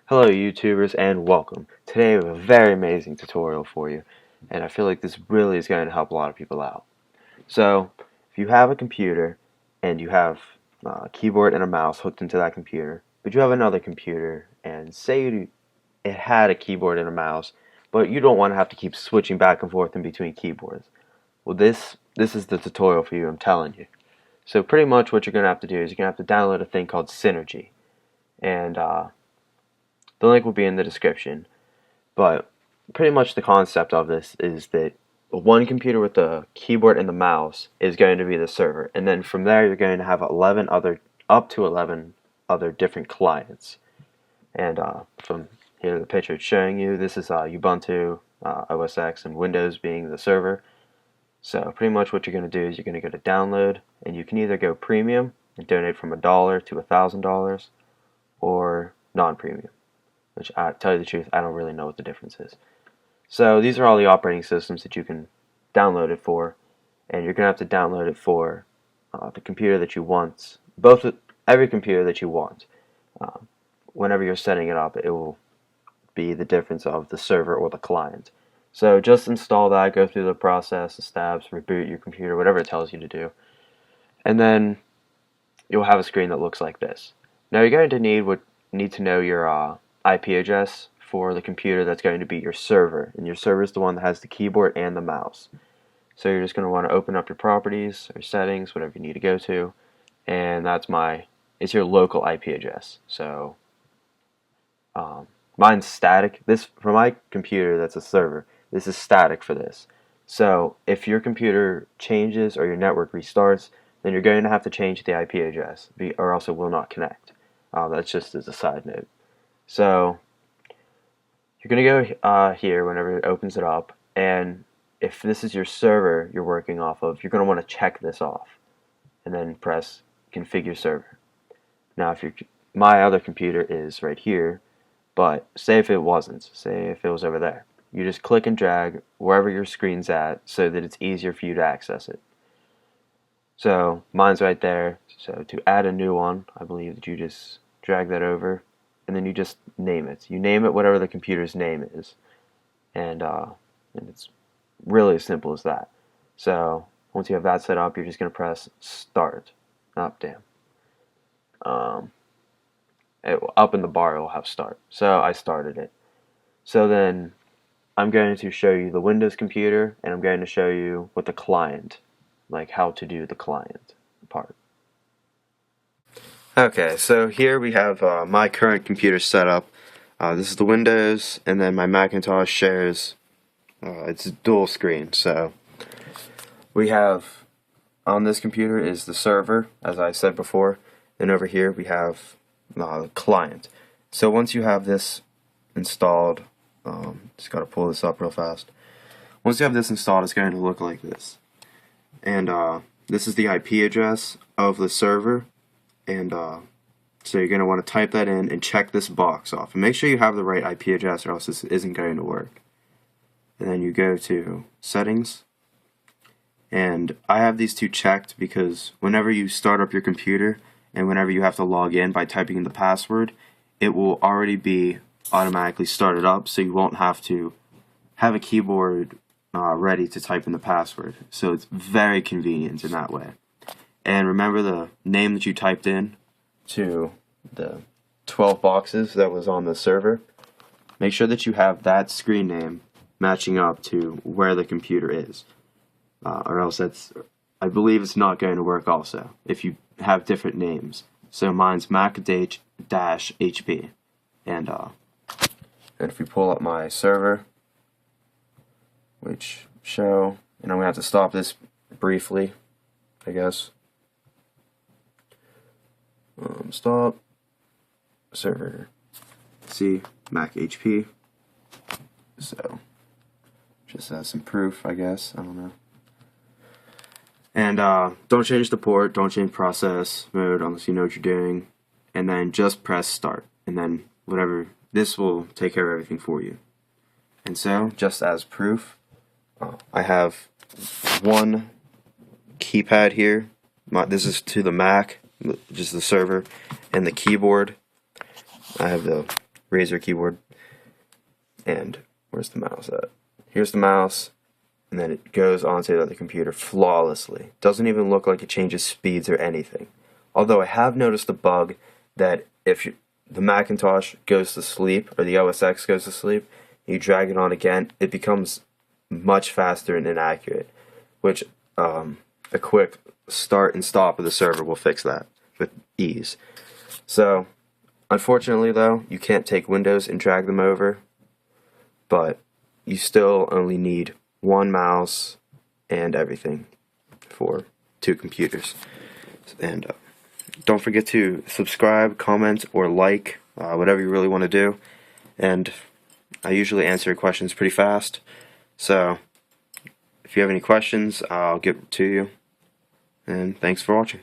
Hello YouTubers and welcome. Today we have a very amazing tutorial for you, and I feel like this really is going to help a lot of people out. So if you have a computer and you have a keyboard and a mouse hooked into that computer, but you have another computer and say it had a keyboard and a mouse, but you don't want to have to keep switching back and forth in between keyboards. Well, this is the tutorial for you, I'm telling you. So pretty much what you're going to have to do is you're going to have to download a thing called Synergy, and the link will be in the description. But pretty much the concept of this is that one computer with the keyboard and the mouse is going to be the server, and then from there you're going to have up to 11 other different clients. And from here the picture it's showing you, this is Ubuntu, OS X, and Windows being the server. So pretty much what you're going to do is you're going to go to download, and you can either go premium and donate from $1 to $1,000, or non-premium, which, I tell you the truth, I don't really know what the difference is. So these are all the operating systems that you can download it for, and you're going to have to download it for the computer that you want, every computer that you want. Whenever you're setting it up, it will be the difference of the server or the client. So just install that, go through the process, the steps, reboot your computer, whatever it tells you to do, and then you'll have a screen that looks like this. Now you're going to need to know your IP address for the computer that's going to be your server, and your server is the one that has the keyboard and the mouse. So you're just going to want to open up your properties or settings, whatever you need to go to, and it's your local IP address. So mine's static. This for my computer that's a server. This is static for this. So if your computer changes or your network restarts, then you're going to have to change the IP address, or else it will not connect. That's just as a side note. So you're going to go here whenever it opens it up, and if this is your server you're working off of, you're going to want to check this off, and then press configure server. Now my other computer is right here, but say if it wasn't, say if it was over there, you just click and drag wherever your screen's at so that it's easier for you to access it. So mine's right there, so to add a new one, I believe that you just drag that over, and then you just name it. You name it whatever the computer's name is, and it's really as simple as that. So once you have that set up, you're just going to press start. Up in the bar it will have start. So I started it. So then I'm going to show you the Windows computer, and I'm going to show you what the client, like how to do the client part. Okay, so here we have my current computer set up. This is the Windows, and then my Macintosh shares, it's dual screen. So we have, on this computer is the server, as I said before, and over here we have the client. So once you have this installed, just got to pull this up real fast. Once you have this installed, it's going to look like this. And this is the IP address of the server, and so you're going to want to type that in and check this box off. And make sure you have the right IP address, or else this isn't going to work. And then you go to settings, and I have these two checked because whenever you start up your computer and whenever you have to log in by typing in the password, it will already be automatically started up, so you won't have to have a keyboard ready to type in the password. So it's very convenient in that way. And remember the name that you typed in to the 12 boxes that was on the server. Make sure that you have that screen name matching up to where the computer is, or else I believe it's not going to work also if you have different names. So mine's Mac-HP, and if we pull up my server, which show, and I'm going to have to stop this briefly, I guess. Stop server. See, Mac-HP. So just as some proof, I guess. I don't know. And don't change the port, don't change process mode unless you know what you're doing, and then just press start, and then this will take care of everything for you. And so, just as proof, I have one keypad here. This is to the Mac, just the server, and the keyboard. I have the Razer keyboard. And where's the mouse at? Here's the mouse, and then it goes onto the other computer flawlessly. Doesn't even look like it changes speeds or anything. Although I have noticed a bug that if the Macintosh goes to sleep, or the OS X goes to sleep, you drag it on again, it becomes much faster and inaccurate, which a quick start and stop of the server will fix that with ease. So, unfortunately though, you can't take Windows and drag them over, but you still only need one mouse and everything for 2 computers. And don't forget to subscribe, comment, or like, whatever you really want to do. And I usually answer questions pretty fast, so if you have any questions, I'll get to you. And thanks for watching.